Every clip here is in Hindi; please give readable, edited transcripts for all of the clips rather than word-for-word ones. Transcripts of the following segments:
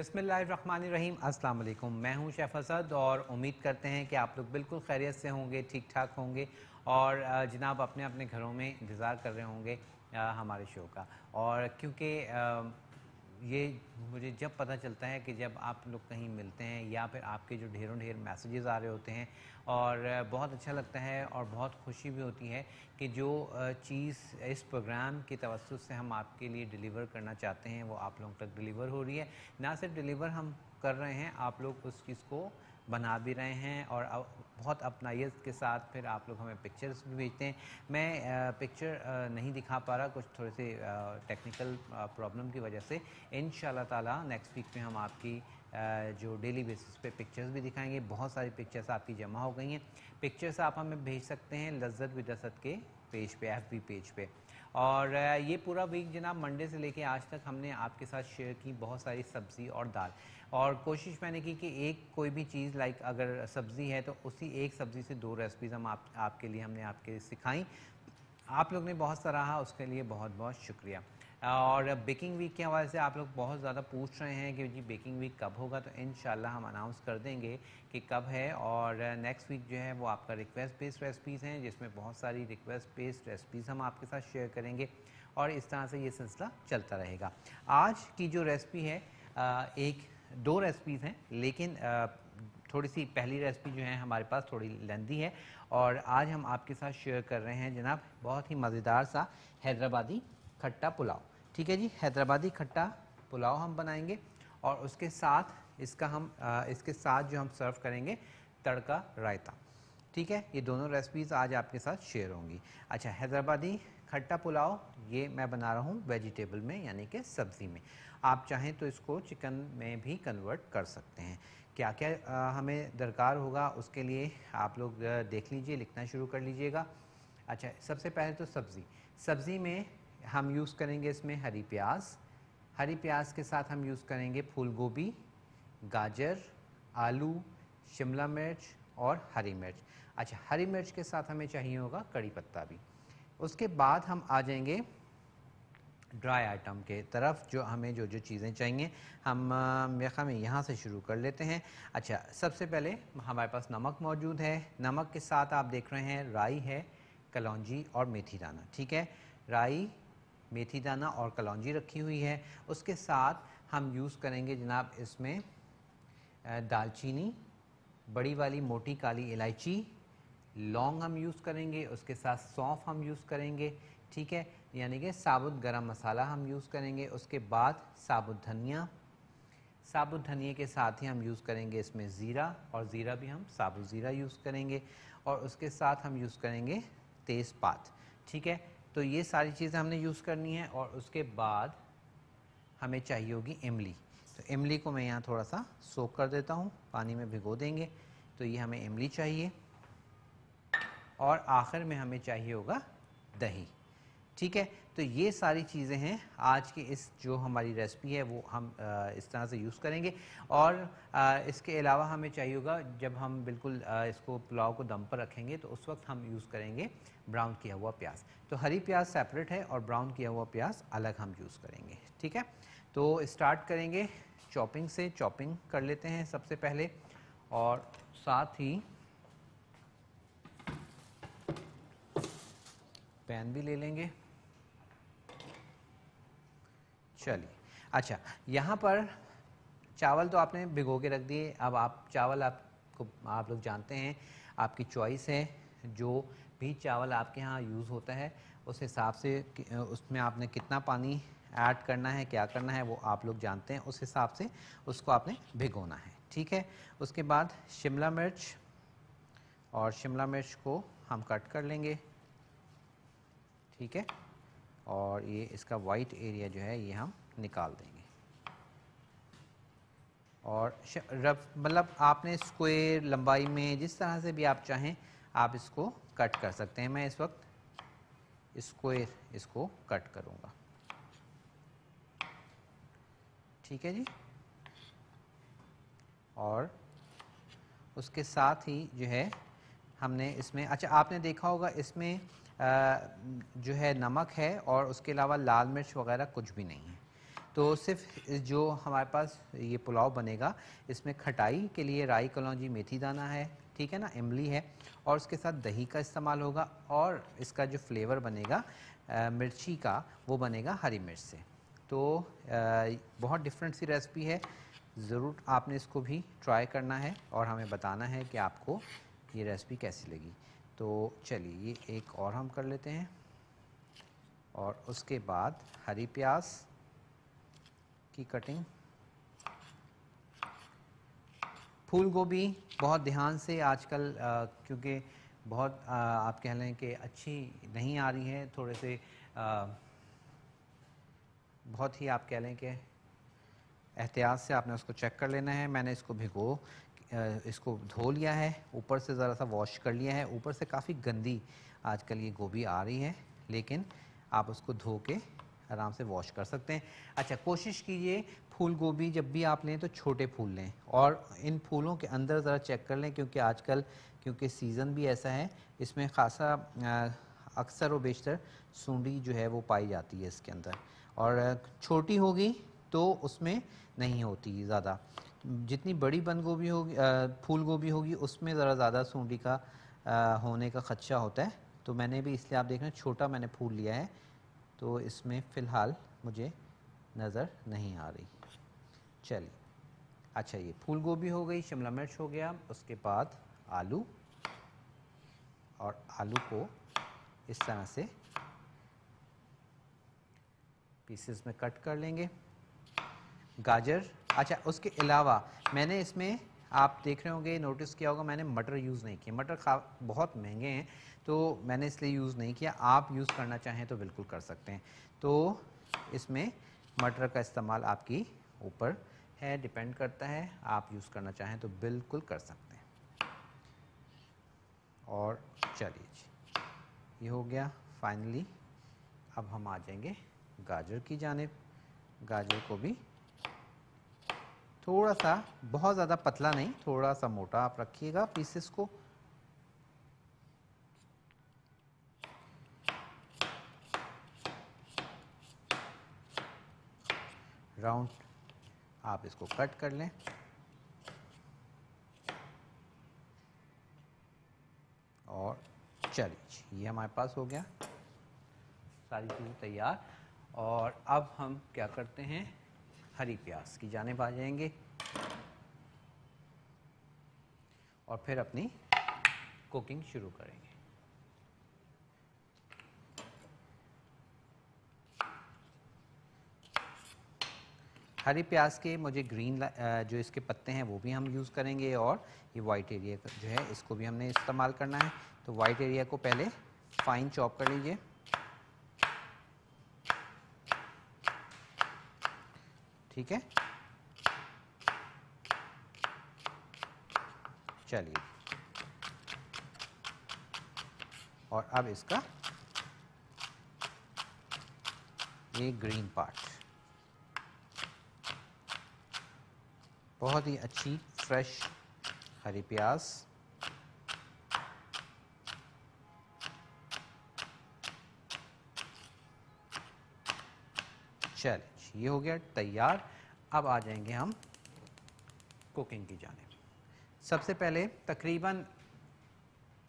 बिस्मिल्लाहिर्रहमानिर्रहीम। अस्सलाम वालेकुम। मैं हूं शेफ़ असद और उम्मीद करते हैं कि आप लोग बिल्कुल खैरियत से होंगे, ठीक ठाक होंगे और जनाब अपने अपने घरों में इंतज़ार कर रहे होंगे हमारे शो का। और क्योंकि ये मुझे जब पता चलता है कि जब आप लोग कहीं मिलते हैं या फिर आपके जो ढेरों ढेर मैसेजेस आ रहे होते हैं और बहुत अच्छा लगता है और बहुत खुशी भी होती है कि जो चीज़ इस प्रोग्राम की तवज्जुह से हम आपके लिए डिलीवर करना चाहते हैं वो आप लोगों तक डिलीवर हो रही है। ना सिर्फ डिलीवर हम कर रहे हैं, आप लोग उस चीज़ को बना भी रहे हैं और बहुत अपनाइयत के साथ फिर आप लोग हमें पिक्चर्स भी भेजते हैं। मैं पिक्चर नहीं दिखा पा रहा, कुछ थोड़े से टेक्निकल प्रॉब्लम की वजह से। इंशाल्लाह ताला नेक्स्ट वीक में हम आपकी जो डेली बेसिस पे पिक्चर्स भी दिखाएंगे। बहुत सारी पिक्चर्स आपकी जमा हो गई हैं। पिक्चर्स आप हमें भेज सकते हैं लज्जत विद असद के पेज पे, FB पेज पे। और ये पूरा वीक जनाब मंडे से लेके आज तक हमने आपके साथ शेयर की बहुत सारी सब्ज़ी और दाल, और कोशिश मैंने की कि एक कोई भी चीज़ लाइक अगर सब्ज़ी है तो उसी एक सब्ज़ी से 2 रेसिपीज़ हम आपके लिए हमने आपके सिखाई। आप लोग ने बहुत सराहा, उसके लिए बहुत बहुत शुक्रिया। और बेकिंग वीक के हवाले से आप लोग बहुत ज़्यादा पूछ रहे हैं कि जी बेकिंग वीक कब होगा, तो इंशाल्लाह हम अनाउंस कर देंगे कि कब है। और नेक्स्ट वीक जो है वो आपका रिक्वेस्ट बेस्ड रेसिपीज़ हैं, जिसमें बहुत सारी रिक्वेस्ट बेस्ड रेसिपीज़ हम आपके साथ शेयर करेंगे और इस तरह से ये सिलसिला चलता रहेगा। आज की जो रेसिपी है एक दो रेसिपीज़ हैं, लेकिन थोड़ी सी पहली रेसिपी जो है हमारे पास थोड़ी लेंदी है और आज हम आपके साथ शेयर कर रहे हैं जनाब बहुत ही मज़ेदार सा हैदराबादी खट्टा पुलाव। ठीक है जी, हैदराबादी खट्टा पुलाव हम बनाएंगे और उसके साथ इसके साथ जो हम सर्व करेंगे तड़का रायता। ठीक है, ये दोनों रेसिपीज़ आज आपके साथ शेयर होंगी। अच्छा, हैदराबादी खट्टा पुलाव ये मैं बना रहा हूँ वेजिटेबल में, यानी कि सब्ज़ी में। आप चाहें तो इसको चिकन में भी कन्वर्ट कर सकते हैं। क्या क्या हमें दरकार होगा उसके लिए आप लोग देख लीजिए, लिखना शुरू कर लीजिएगा। अच्छा, सबसे पहले तो सब्ज़ी में हम यूज़ करेंगे इसमें हरी प्याज के साथ हम यूज़ करेंगे फूल गोभी, गाजर, आलू, शिमला मिर्च और हरी मिर्च। अच्छा, हरी मिर्च के साथ हमें चाहिए होगा कड़ी पत्ता भी। उसके बाद हम आ जाएंगे ड्राई आइटम के तरफ, जो हमें जो चीज़ें चाहिए हम मेरे ख्याल में यहाँ से शुरू कर लेते हैं। अच्छा, सबसे पहले हमारे पास नमक मौजूद है। नमक के साथ आप देख रहे हैं राई है, कलौंजी और मेथी दाना। ठीक है, राई, मेथी दाना और कलौंजी रखी हुई है। उसके साथ हम यूज़ करेंगे जनाब इसमें दालचीनी, बड़ी वाली मोटी काली इलायची, लौंग हम यूज़ करेंगे। उसके साथ सौंफ हम यूज़ करेंगे। ठीक है, यानी कि साबुत गरम मसाला हम यूज़ करेंगे। उसके बाद साबुत धनिया के साथ ही हम यूज़ करेंगे इसमें ज़ीरा, और ज़ीरा भी हम साबुत ज़ीरा यूज़ करेंगे। और उसके साथ हम यूज़ करेंगे तेज़पात। ठीक है, तो ये सारी चीज़ें हमने यूज़ करनी है। और उसके बाद हमें चाहिए होगी इमली। तो इमली को मैं यहाँ थोड़ा सा सोक कर देता हूँ, पानी में भिगो देंगे। तो ये हमें इमली चाहिए। और आखिर में हमें चाहिए होगा दही। ठीक है, तो ये सारी चीज़ें हैं आज की इस जो हमारी रेसिपी है वो हम इस तरह से यूज़ करेंगे। और इसके अलावा हमें चाहिए होगा, जब हम बिल्कुल इसको पुलाव को दम पर रखेंगे तो उस वक्त हम यूज़ करेंगे ब्राउन किया हुआ प्याज। तो हरी प्याज सेपरेट है और ब्राउन किया हुआ प्याज अलग हम यूज़ करेंगे। ठीक है, तो स्टार्ट करेंगे चॉपिंग से। चॉपिंग कर लेते हैं सबसे पहले, और साथ ही पैन भी ले लेंगे। चलिए, अच्छा, यहाँ पर चावल तो आपने भिगो के रख दिए। अब आप लोग जानते हैं, आपकी चॉइस है। जो भी चावल आपके यहाँ यूज़ होता है उस हिसाब से उसमें आपने कितना पानी ऐड करना है, क्या करना है, वो आप लोग जानते हैं। उस हिसाब से उसको आपने भिगोना है। ठीक है, उसके बाद शिमला मिर्च, और शिमला मिर्च को हम कट कर लेंगे। ठीक है, और ये इसका वाइट एरिया जो है ये हम निकाल देंगे। और मतलब आपने स्क्वायर लंबाई में जिस तरह से भी आप चाहें आप इसको कट कर सकते हैं। मैं इस वक्त स्क्वायर इसको कट करूँगा। ठीक है जी, और उसके साथ ही जो है हमने इसमें, अच्छा आपने देखा होगा इसमें जो है नमक है और उसके अलावा लाल मिर्च वगैरह कुछ भी नहीं है। तो सिर्फ जो हमारे पास ये पुलाव बनेगा, इसमें खटाई के लिए राई, कलौंजी, मेथी दाना है, ठीक है ना, इमली है, और उसके साथ दही का इस्तेमाल होगा, और इसका जो फ्लेवर बनेगा मिर्ची का, वो बनेगा हरी मिर्च से। तो बहुत डिफरेंट सी रेसिपी है, ज़रूर आपने इसको भी ट्राई करना है और हमें बताना है कि आपको ये रेसिपी कैसी लगी। तो चलिए ये एक और हम कर लेते हैं, और उसके बाद हरी प्याज की कटिंग। फूल गोभी बहुत ध्यान से आजकल क्योंकि बहुत आप कह लें कि अच्छी नहीं आ रही है, थोड़े से बहुत ही आप कह लें कि एहतियात से आपने उसको चेक कर लेना है। मैंने इसको इसको धो लिया है, ऊपर से ज़रा सा वॉश कर लिया है। ऊपर से काफ़ी गंदी आजकल ये गोभी आ रही है, लेकिन आप उसको धो के आराम से वॉश कर सकते हैं। अच्छा, कोशिश कीजिए फूल गोभी जब भी आप लें तो छोटे फूल लें, और इन फूलों के अंदर ज़रा चेक कर लें, क्योंकि आजकल क्योंकि सीज़न भी ऐसा है, इसमें खासा अक्सर व बेशतर सूंडी जो है वो पाई जाती है इसके अंदर, और छोटी होगी तो उसमें नहीं होती ज़्यादा। जितनी बड़ी बंद गोभी होगी, फूल गोभी होगी, उसमें ज़रा ज़्यादा सूंडी का होने का ख़दशा होता है। तो मैंने भी, इसलिए आप देख रहे हैं छोटा मैंने फूल लिया है, तो इसमें फ़िलहाल मुझे नज़र नहीं आ रही। चलिए, अच्छा ये फूल गोभी हो गई, शिमला मिर्च हो गया, उसके बाद आलू, और आलू को इस तरह से पीसेस में कट कर लेंगे। गाजर, अच्छा उसके अलावा मैंने इसमें, आप देख रहे होंगे, नोटिस किया होगा, मैंने मटर यूज़ नहीं किया। मटर बहुत महंगे हैं, तो मैंने इसलिए यूज़ नहीं किया। आप यूज़ करना चाहें तो बिल्कुल कर सकते हैं। तो इसमें मटर का इस्तेमाल आपकी ऊपर है, डिपेंड करता है, आप यूज़ करना चाहें तो बिल्कुल कर सकते हैं। और चलिए जी, ये हो गया फाइनली। अब हम आ जाएंगे गाजर की जानिब। गाजर को भी थोड़ा सा, बहुत ज़्यादा पतला नहीं, थोड़ा सा मोटा आप रखिएगा पीसेस को। राउंड आप इसको कट कर लें। और चलिए, ये हमारे पास हो गया, सारी चीज़ें तैयार। और अब हम क्या करते हैं, हरी प्याज की जानिब आ जाएंगे, और फिर अपनी कुकिंग शुरू करेंगे। हरी प्याज के मुझे ग्रीन जो इसके पत्ते हैं वो भी हम यूज़ करेंगे, और ये वाइट एरिया जो है इसको भी हमने इस्तेमाल करना है। तो वाइट एरिया को पहले फाइन चॉप कर लीजिए। ठीक है, चलिए, और अब इसका ये ग्रीन पार्ट, बहुत ही अच्छी फ्रेश हरी प्याज। चलिए, ये हो गया तैयार। अब आ जाएंगे हम कुकिंग की जानिब। सबसे पहले तकरीबन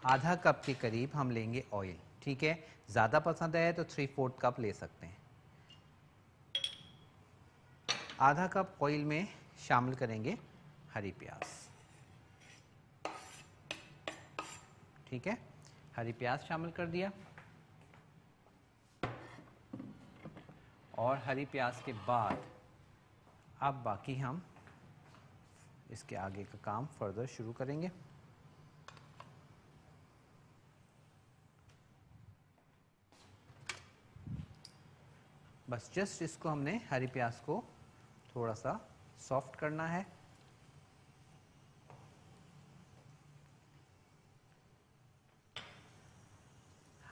आधा कप के करीब हम लेंगे ऑयल। ठीक है, ज़्यादा पसंद है तो 3/4 कप ले सकते हैं। आधा कप ऑयल में शामिल करेंगे हरी प्याज। ठीक है, हरी प्याज शामिल कर दिया, और हरी प्याज के बाद अब बाकी हम इसके आगे का काम फर्दर शुरू करेंगे। बस जस्ट इसको हमने, हरी प्याज को थोड़ा सा सॉफ्ट करना है।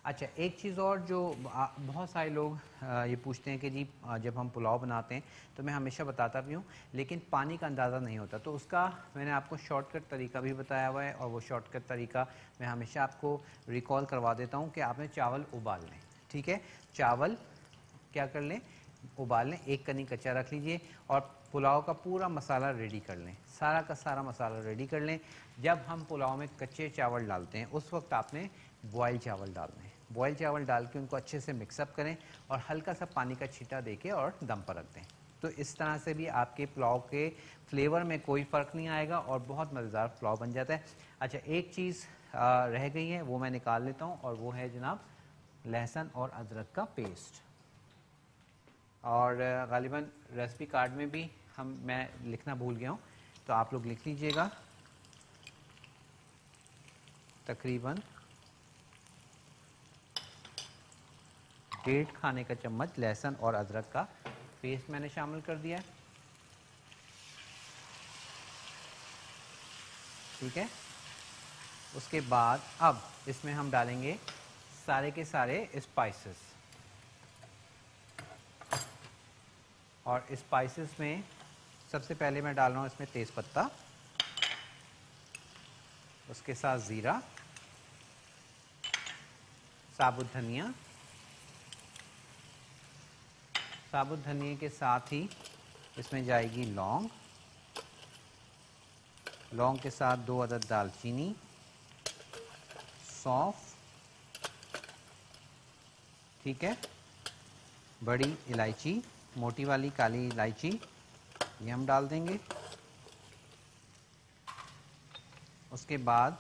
अच्छा, एक चीज़ और जो बहुत सारे लोग ये पूछते हैं कि जी जब हम पुलाव बनाते हैं तो मैं हमेशा बताता भी हूँ, लेकिन पानी का अंदाज़ा नहीं होता, तो उसका मैंने आपको शॉर्टकट तरीका भी बताया हुआ है, और वो शॉर्टकट तरीका मैं हमेशा आपको रिकॉल करवा देता हूँ कि आपने चावल उबाल लें। ठीक है, चावल क्या कर लें, उबाल लें, 1 कनी कच्चा रख लीजिए और पुलाव का पूरा मसाला रेडी कर लें, सारा का सारा मसाला रेडी कर लें। जब हम पुलाव में कच्चे चावल डालते हैं उस वक्त आपने बॉयल चावल डालने हैं। बॉयल चावल डाल के उनको अच्छे से मिक्सअप करें और हल्का सा पानी का छींटा देके और दम पर रख दें। तो इस तरह से भी आपके पुलाव के फ्लेवर में कोई फ़र्क नहीं आएगा और बहुत मज़ेदार पुलाव बन जाता है। अच्छा, एक चीज़ रह गई है, वो मैं निकाल लेता हूँ, और वो है जनाब लहसुन और अदरक का पेस्ट। और गालिबन रेसिपी कार्ड में भी मैं लिखना भूल गया हूँ, तो आप लोग लिख लीजिएगा। तकरीबन 1.5 खाने का चम्मच लहसुन और अदरक का पेस्ट मैंने शामिल कर दिया है। ठीक है। उसके बाद अब इसमें हम डालेंगे सारे के सारे स्पाइसेस, और स्पाइसेस में सबसे पहले मैं डाल रहा हूँ इसमें तेज़पत्ता, उसके साथ ज़ीरा, साबुत धनिया, साबुत धनिया के साथ ही इसमें जाएगी लौंग, लौंग के साथ 2 अदद दालचीनी, सौंफ, ठीक है, बड़ी इलायची, मोटी वाली काली इलायची, ये हम डाल देंगे। उसके बाद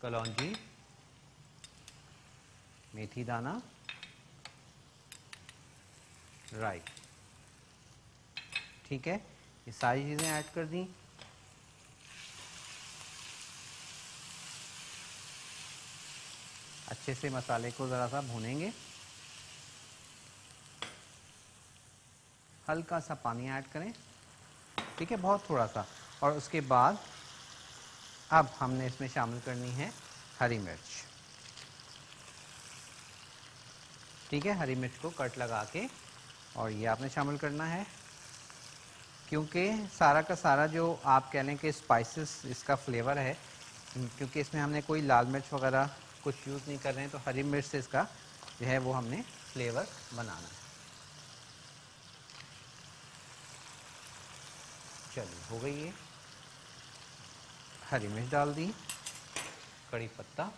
कलौंजी, मेथी दाना, राई, ठीक है, ये सारी चीज़ें ऐड कर दी। अच्छे से मसाले को ज़रा सा भूनेंगे, हल्का सा पानी ऐड करें, ठीक है, बहुत थोड़ा सा। और उसके बाद अब हमने इसमें शामिल करनी है हरी मिर्च, ठीक है, हरी मिर्च को कट लगा के और ये आपने शामिल करना है। क्योंकि सारा का सारा जो आप कह लें कि स्पाइसेस इसका फ्लेवर है, क्योंकि इसमें हमने कोई लाल मिर्च वगैरह कुछ यूज़ नहीं कर रहे हैं, तो हरी मिर्च से इसका जो है वो हमने फ्लेवर बनाना है। चलिए, हो गई ये, हरी मिर्च डाल दी, कड़ी पत्ता,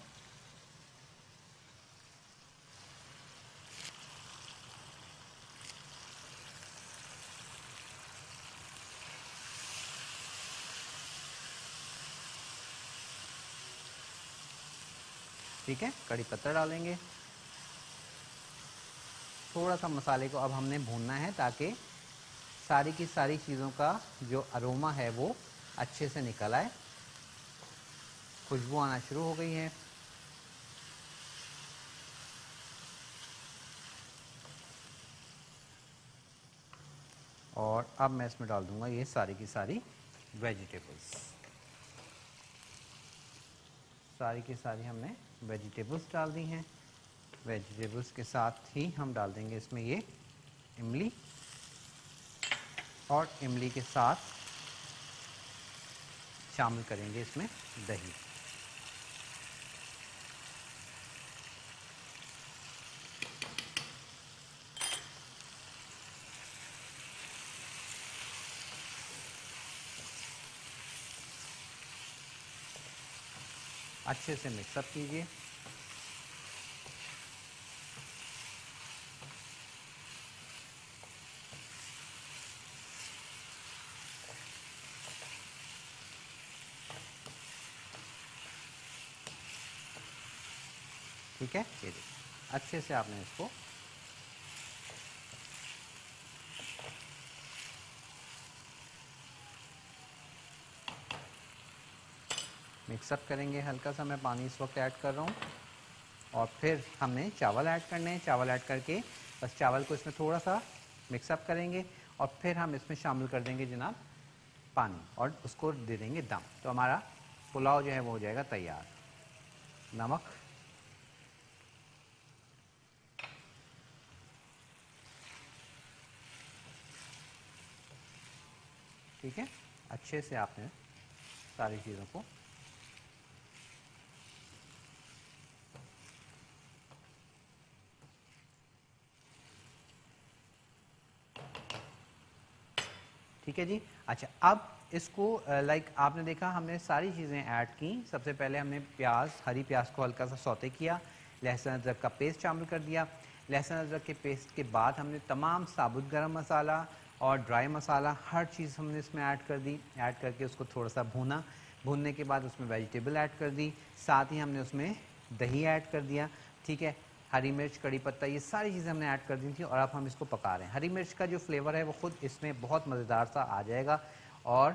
ठीक है, कड़ी पत्ता डालेंगे। थोड़ा सा मसाले को अब हमने भूनना है ताकि सारी की सारी चीज़ों का जो अरोमा है वो अच्छे से निकल आए। खुशबू आना शुरू हो गई है। और अब मैं इसमें डाल दूंगा ये सारी की सारी वेजिटेबल्स। सारी की सारी हमने वेजिटेबल्स डाल दी हैं। वेजिटेबल्स के साथ ही हम डाल देंगे इसमें ये इमली, और इमली के साथ शामिल करेंगे इसमें दही। अच्छे से मिक्सअप कीजिए। ठीक है, ये देखिए अच्छे से आपने इसको मिक्सअप करेंगे। हल्का सा मैं पानी इस वक्त ऐड कर रहा हूँ, और फिर हमने चावल ऐड करने हैं। चावल ऐड करके बस चावल को इसमें थोड़ा सा मिक्सअप करेंगे, और फिर हम इसमें शामिल कर देंगे जनाब पानी, और उसको दे देंगे दम। तो हमारा पुलाव जो है वो हो जाएगा तैयार। नमक, ठीक है, अच्छे से आपने सारी चीज़ों को ठीक है जी। अच्छा, अब इसको लाइक आपने देखा हमने सारी चीज़ें ऐड की। सबसे पहले हमने प्याज, हरी प्याज को हल्का सा सौते किया, लहसुन अदरक का पेस्ट शामिल कर दिया। लहसुन अदरक के पेस्ट के बाद हमने तमाम साबुत गरम मसाला और ड्राई मसाला हर चीज़ हमने इसमें ऐड कर दी। ऐड करके उसको थोड़ा सा भूना। भूनने के बाद उसमें वेजिटेबल ऐड कर दी, साथ ही हमने उसमें दही ऐड कर दिया। ठीक है, हरी मिर्च, कड़ी पत्ता, ये सारी चीज़ें हमने ऐड कर दी थी और अब हम इसको पका रहे हैं। हरी मिर्च का जो फ्लेवर है वो ख़ुद इसमें बहुत मज़ेदार सा आ जाएगा और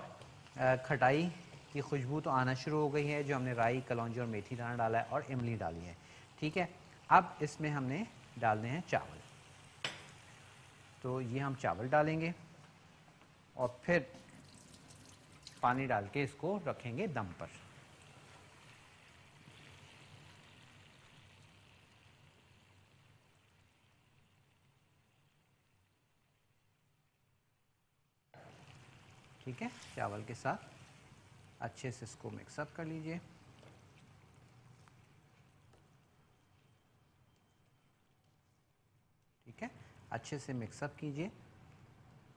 खटाई की खुशबू तो आना शुरू हो गई है, जो हमने राई, कलौंजी और मेथी दाना डाला है और इमली डाली है। ठीक है, अब इसमें हमने डालने हैं चावल। तो ये हम चावल डालेंगे और फिर पानी डाल के इसको रखेंगे दम पर। ठीक है, चावल के साथ अच्छे से इसको मिक्सअप कर लीजिए। ठीक है, अच्छे से मिक्सअप कीजिए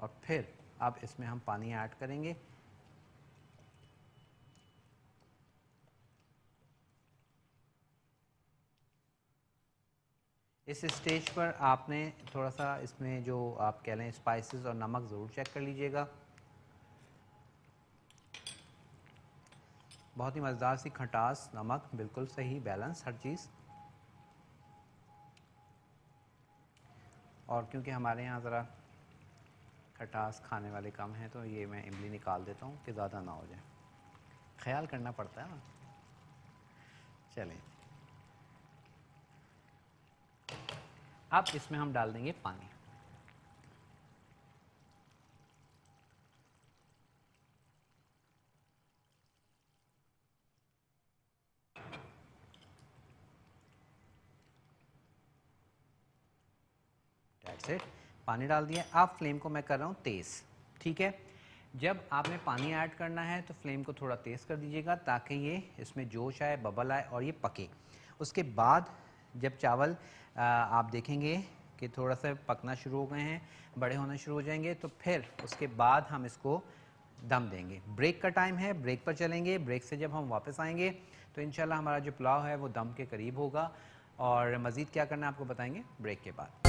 और फिर अब इसमें हम पानी ऐड करेंगे। इस स्टेज पर आपने थोड़ा सा इसमें जो आप कह लें स्पाइसेस और नमक ज़रूर चेक कर लीजिएगा। बहुत ही मज़ेदार सी खटास, नमक बिल्कुल सही, बैलेंस हर चीज़। और क्योंकि हमारे यहाँ ज़रा खटास खाने वाले कम हैं तो ये मैं इमली निकाल देता हूँ कि ज़्यादा ना हो जाए, ख्याल करना पड़ता है ना। चलें, अब इसमें हम डाल देंगे पानी। दैट्स इट, पानी डाल दिया। अब फ्लेम को मैं कर रहा हूँ तेज़। ठीक है, जब आपने पानी ऐड करना है तो फ्लेम को थोड़ा तेज़ कर दीजिएगा ताकि ये इसमें जोश आए, बबल आए और ये पके। उसके बाद जब चावल आप देखेंगे कि थोड़ा सा पकना शुरू हो गए हैं, बड़े होना शुरू हो जाएंगे, तो फिर उसके बाद हम इसको दम देंगे। ब्रेक का टाइम है, ब्रेक पर चलेंगे। ब्रेक से जब हम वापस आएंगे तो इंशाल्लाह हमारा जो पुलाव है वो दम के करीब होगा। और मज़ीद क्या करना है आपको बताएंगे ब्रेक के बाद।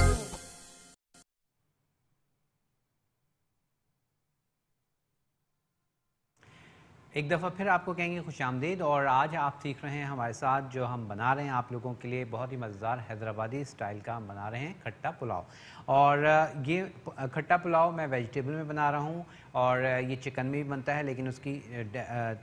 एक दफ़ा फिर आपको कहेंगे खुशामदीद। और आज आप सीख रहे हैं हमारे साथ, जो हम बना रहे हैं आप लोगों के लिए बहुत ही मज़ेदार हैदराबादी स्टाइल का हम बना रहे हैं खट्टा पुलाव। और ये खट्टा पुलाव मैं वेजिटेबल में बना रहा हूँ और ये चिकन में भी बनता है, लेकिन उसकी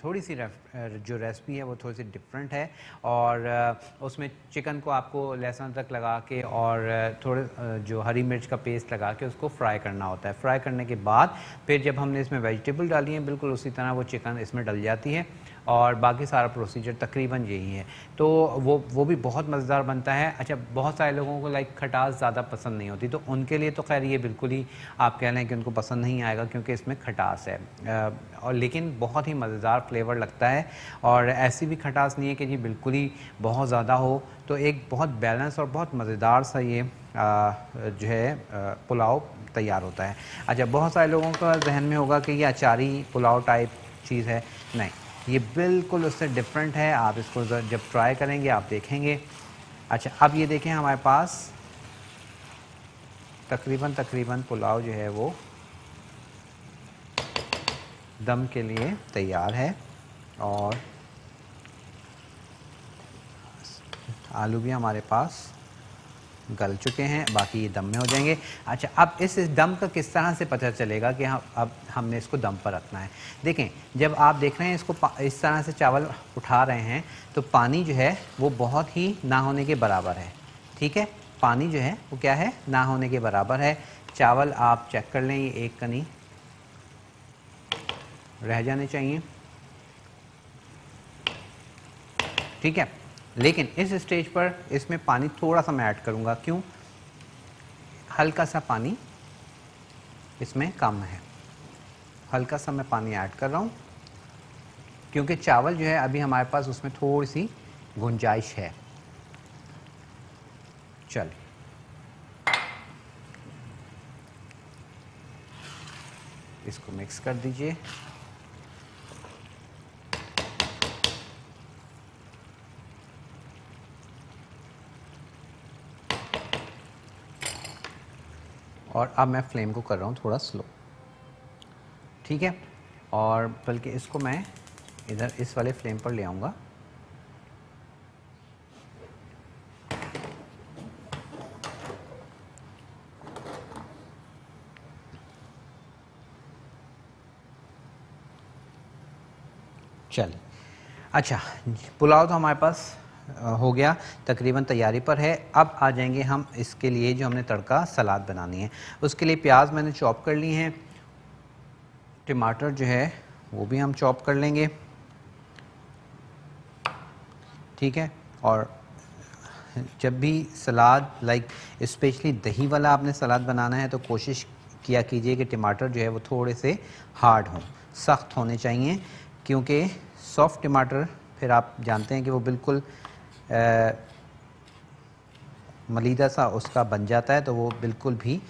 थोड़ी सी जो रेसिपी है वो थोड़ी सी डिफरेंट है। और उसमें चिकन को आपको लहसुन अदरक लगा के और थोड़े जो हरी मिर्च का पेस्ट लगा के उसको फ्राई करना होता है। फ्राई करने के बाद फिर जब हमने इसमें वेजिटेबल डाली है बिल्कुल उसी तरह वो चिकन इसमें डल जाती है और बाकी सारा प्रोसीजर तकरीबन यही है। तो वो भी बहुत मज़ेदार बनता है। अच्छा, बहुत सारे लोगों को लाइक खटास ज़्यादा पसंद नहीं होती, तो उनके लिए तो खैर ये बिल्कुल ही आप कह लें कि उनको पसंद नहीं आएगा क्योंकि इसमें खटास है। और लेकिन बहुत ही मज़ेदार फ्लेवर लगता है और ऐसी भी खटास नहीं है कि जी बिल्कुल ही बहुत ज़्यादा हो। तो एक बहुत बैलेंस और बहुत मज़ेदार सा ये जो है पुलाव तैयार होता है। अच्छा, बहुत सारे लोगों का जहन में होगा कि ये अचारी पुलाव टाइप चीज़ है। नहीं, ये बिल्कुल उससे डिफरेंट है। आप इसको जब ट्राई करेंगे आप देखेंगे। अच्छा, अब ये देखें हमारे पास तकरीबन पुलाव जो है वो दम के लिए तैयार है और आलू भी हमारे पास गल चुके हैं, बाकी ये दम में हो जाएंगे। अच्छा, अब इस दम का किस तरह से पता चलेगा कि अब हमने इसको दम पर रखना है। देखें, जब आप देख रहे हैं इसको इस तरह से चावल उठा रहे हैं तो पानी जो है वो बहुत ही ना होने के बराबर है। ठीक है, पानी जो है वो क्या है, ना होने के बराबर है। चावल आप चेक कर लें, ये एक कनी रह जाने चाहिए। ठीक है, लेकिन इस स्टेज पर इसमें पानी थोड़ा सा मैं ऐड करूंगा। क्यों? हल्का सा पानी इसमें कम है, हल्का सा मैं पानी ऐड कर रहा हूं क्योंकि चावल जो है अभी हमारे पास उसमें थोड़ी सी गुंजाइश है। चलिए, इसको मिक्स कर दीजिए। और अब मैं फ्लेम को कर रहा हूँ थोड़ा स्लो, ठीक है। और बल्कि इसको मैं इधर इस वाले फ्लेम पर ले आऊँगा। चलिए, अच्छा, पुलाव तो हमारे पास हो गया, तकरीबन तैयारी पर है। अब आ जाएंगे हम इसके लिए जो हमने तड़का सलाद बनानी है। उसके लिए प्याज मैंने चॉप कर ली हैं, टमाटर जो है वो भी हम चॉप कर लेंगे, ठीक है। और जब भी सलाद स्पेशली दही वाला आपने सलाद बनाना है तो कोशिश किया कीजिए कि टमाटर जो है वो थोड़े से हार्ड हों, सख्त होने चाहिए, क्योंकि सॉफ्ट टमाटर फिर आप जानते हैं कि वो बिल्कुल मलीदा सा उसका बन जाता है, तो वो बिल्कुल भी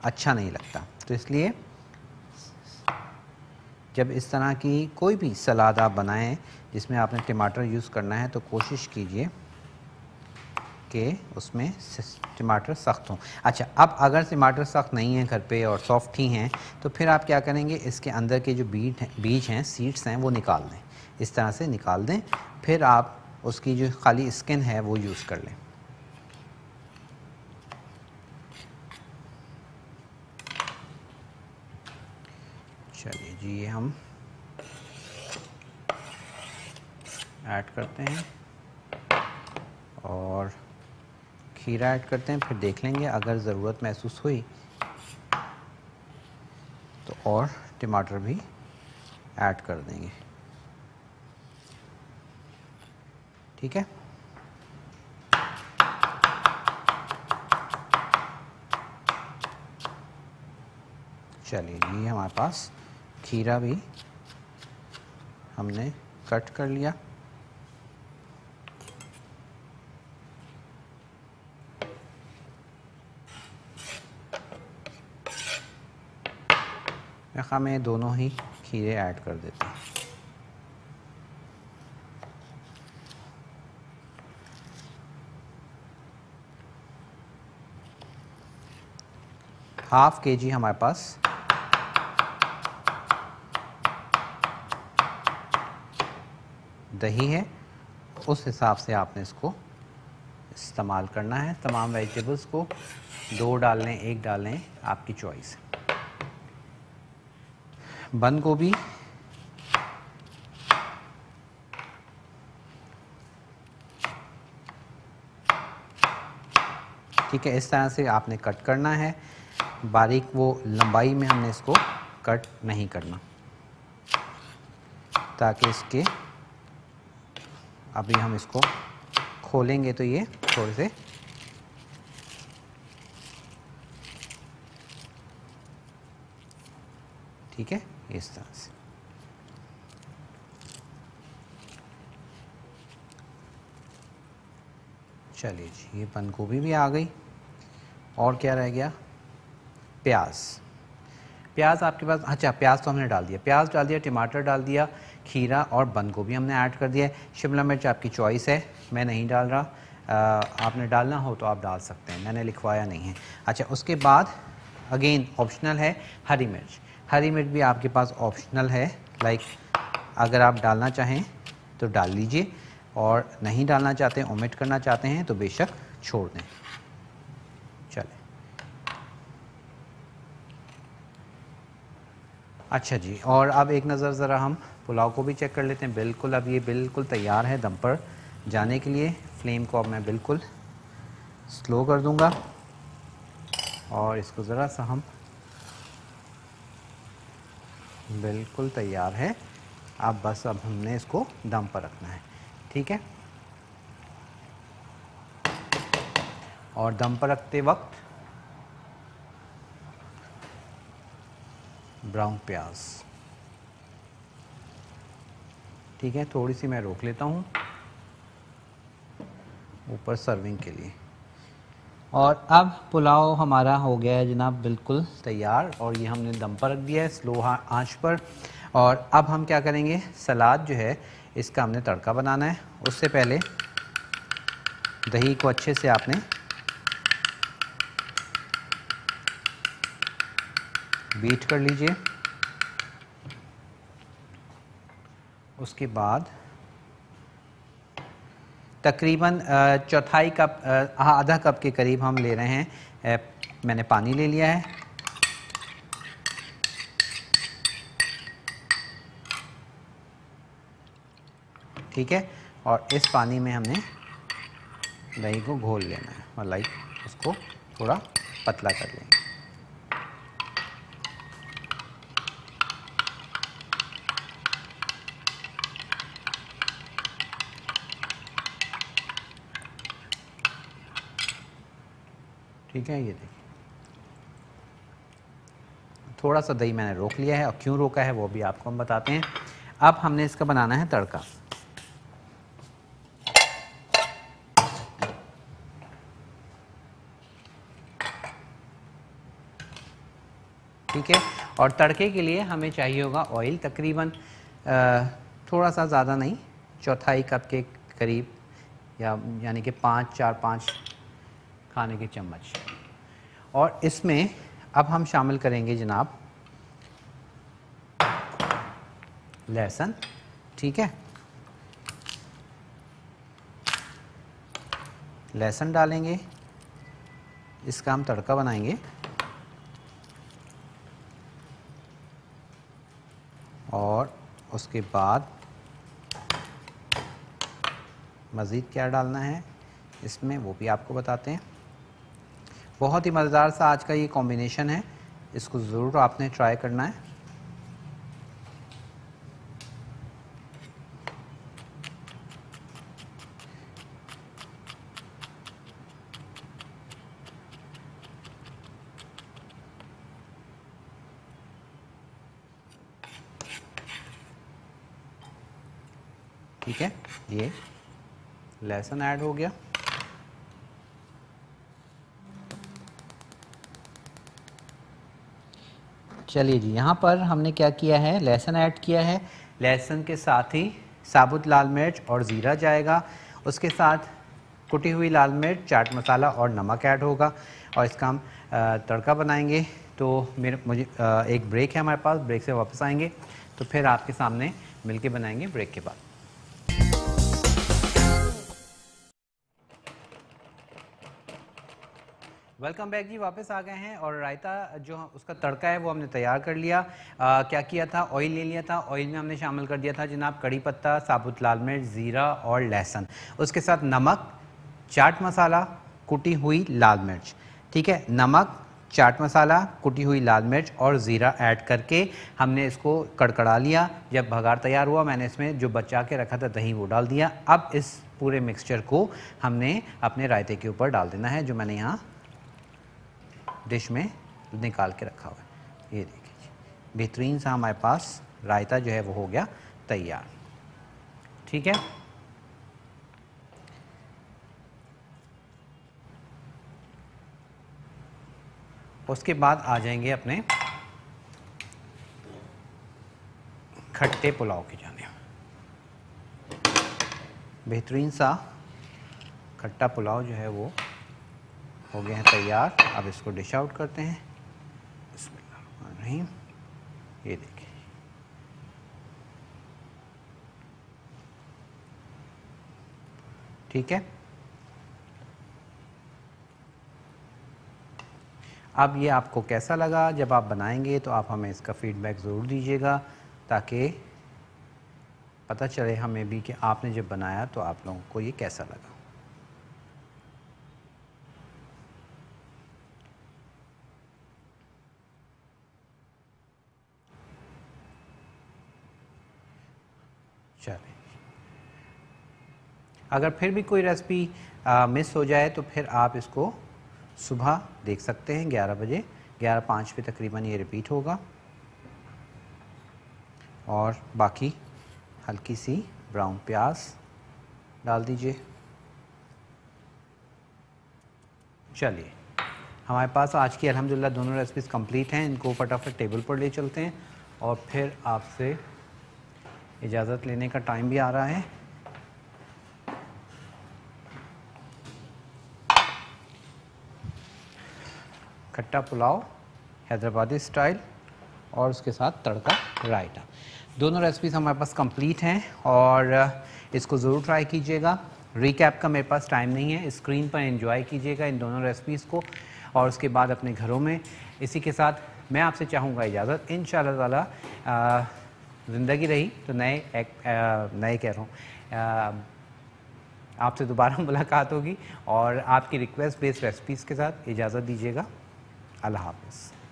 अच्छा नहीं लगता। तो इसलिए जब इस तरह की कोई भी सलाद आप बनाएं जिसमें आपने टमाटर यूज़ करना है तो कोशिश कीजिए कि उसमें टमाटर सख्त हों। अच्छा, अब अगर टमाटर सख्त नहीं हैं घर पे और सॉफ्ट ही हैं तो फिर आप क्या करेंगे, इसके अंदर के जो बीज हैं, सीड्स हैं, वो निकाल दें। इस तरह से निकाल दें, फिर आप उसकी जो खाली स्किन है वो यूज़ कर लें। चलिए जी, ये हम ऐड करते हैं और खीरा ऐड करते हैं। फिर देख लेंगे अगर ज़रूरत महसूस हुई तो और टमाटर भी ऐड कर देंगे, ठीक है। चलिए जी, हमारे पास खीरा भी हमने कट कर लिया। मैं दोनों ही खीरे ऐड कर देते हैं। हाफ केजी हमारे पास दही है, उस हिसाब से आपने इसको इस्तेमाल करना है। तमाम वेजिटेबल्स को 2 डाल लें, 1 डाल लें, आपकी चॉइस है। बंद गोभी ठीक है, इस तरह से आपने कट करना है, बारीक वो लंबाई में हमने इसको कट नहीं करना, ताकि इसके अभी हम इसको खोलेंगे तो ये थोड़े से ठीक है, इस तरह से। चलिए जी, ये बंद गोभी भी आ गई। और क्या रह गया, प्याज। प्याज आपके पास, अच्छा प्याज तो हमने डाल दिया, प्याज डाल दिया, टमाटर डाल दिया, खीरा और बंद गोभी हमने ऐड कर दिया है। शिमला मिर्च आपकी चॉइस है, मैं नहीं डाल रहा, आपने डालना हो तो आप डाल सकते हैं, मैंने लिखवाया नहीं है। अच्छा, उसके बाद अगेन ऑप्शनल है हरी मिर्च। हरी मिर्च भी आपके पास ऑप्शनल है, अगर आप डालना चाहें तो डाल लीजिए, और नहीं डालना चाहते हैं, ओमिट करना चाहते हैं तो बेशक छोड़ दें। चलें, अच्छा जी, और अब एक नज़र ज़रा हम पुलाव को भी चेक कर लेते हैं। बिल्कुल, अब ये बिल्कुल तैयार है दम पर जाने के लिए। फ्लेम को अब मैं बिल्कुल स्लो कर दूंगा और इसको ज़रा सा हम, बिल्कुल तैयार है। अब बस अब हमने इसको दम पर रखना है, ठीक है। और दम पर रखते वक्त ब्राउन प्याज, ठीक है, थोड़ी सी मैं रोक लेता हूँ ऊपर सर्विंग के लिए। और अब पुलाव हमारा हो गया है जनाब बिल्कुल तैयार, और ये हमने दम पर रख दिया है स्लो आंच पर। और अब हम क्या करेंगे, सलाद जो है इसका हमने तड़का बनाना है। उससे पहले दही को अच्छे से आपने बीट कर लीजिए। उसके बाद तकरीबन चौथाई कप, आधा कप के करीब हम ले रहे हैं, मैंने पानी ले लिया है। ठीक है, और इस पानी में हमने दही को घोल लेना है, मलाई उसको थोड़ा पतला कर लेंगे। ठीक है, ये देखिए थोड़ा सा दही मैंने रोक लिया है, और क्यों रोका है वो भी आपको हम बताते हैं। अब हमने इसका बनाना है तड़का। ठीक है, और तड़के के लिए हमें चाहिए होगा ऑयल, तकरीबन थोड़ा सा ज़्यादा नहीं, चौथाई कप के करीब, यानी कि 5 खाने के चम्मच। और इसमें अब हम शामिल करेंगे जनाब लहसुन। ठीक है, लहसुन डालेंगे, इसका हम तड़का बनाएंगे। और उसके बाद मज़ीद क्या डालना है इसमें वो भी आपको बताते हैं। बहुत ही मज़ेदार सा आज का ये कॉम्बिनेशन है, इसको ज़रूर आपने ट्राई करना है। ठीक है, ये लहसुन ऐड हो गया। चलिए जी, यहाँ पर हमने क्या किया है, लहसुन ऐड किया है। लहसुन के साथ ही साबुत लाल मिर्च और ज़ीरा जाएगा, उसके साथ कुटी हुई लाल मिर्च, चाट मसाला और नमक ऐड होगा, और इसका हम तड़का बनाएंगे। तो मुझे एक ब्रेक है हमारे पास, ब्रेक से वापस आएंगे तो फिर आपके सामने मिलके बनाएंगे ब्रेक के बाद। वेलकम बैक जी, वापस आ गए हैं। और रायता जो उसका तड़का है वो हमने तैयार कर लिया। क्या किया था, ऑयल ले लिया था, ऑयल में हमने शामिल कर दिया था जनाब कड़ी पत्ता, साबुत लाल मिर्च, ज़ीरा और लहसुन, उसके साथ नमक, चाट मसाला, कुटी हुई लाल मिर्च। ठीक है, नमक, चाट मसाला, कुटी हुई लाल मिर्च और ज़ीरा ऐड करके हमने इसको कड़कड़ा लिया। जब भगार तैयार हुआ मैंने इसमें जो बचा के रखा था दही वो डाल दिया। अब इस पूरे मिक्सचर को हमने अपने रायते के ऊपर डाल देना है, जो मैंने यहाँ डिश में निकाल के रखा हुआ है। ये देखिए, बेहतरीन सा हमारे पास रायता जो है वो हो गया तैयार। ठीक है, उसके बाद आ जाएंगे अपने खट्टे पुलाव की जाने। बेहतरीन सा खट्टा पुलाव जो है वो हो गए हैं तैयार। अब इसको डिश आउट करते हैं। बिस्मिल्लाहिर्रहमानिर्रहीम। ये देखिए, ठीक है। अब ये आपको कैसा लगा, जब आप बनाएंगे तो आप हमें इसका फीडबैक ज़रूर दीजिएगा, ताकि पता चले हमें भी कि आपने जब बनाया तो आप लोगों को ये कैसा लगा। चलें, अगर फिर भी कोई रेसिपी मिस हो जाए तो फिर आप इसको सुबह देख सकते हैं 11 बजे, 11:05 पे तकरीबन ये रिपीट होगा। और बाकी हल्की सी ब्राउन प्याज डाल दीजिए। चलिए, हमारे पास आज की अल्हम्दुलिल्लाह दोनों रेसिपीज़ कंप्लीट हैं। इनको फटाफट टेबल पर ले चलते हैं और फिर आपसे इजाज़त लेने का टाइम भी आ रहा है। खट्टा पुलाव हैदराबादी स्टाइल और उसके साथ तड़का रायता, दोनों रेसिपीज़ हमारे पास कंप्लीट हैं और इसको ज़रूर ट्राई कीजिएगा। रिकैप का मेरे पास टाइम नहीं है, स्क्रीन पर एंजॉय कीजिएगा इन दोनों रेसिपीज़ को और उसके बाद अपने घरों में। इसी के साथ मैं आपसे चाहूँगा इजाज़त, इंशाअल्लाह ताला ज़िंदगी रही तो नए कह रहा हूँ, आपसे दोबारा मुलाकात होगी और आपकी रिक्वेस्ट बेस्ड रेसिपीज़ के साथ। इजाज़त दीजिएगा, अल्लाह हाफ़िज़।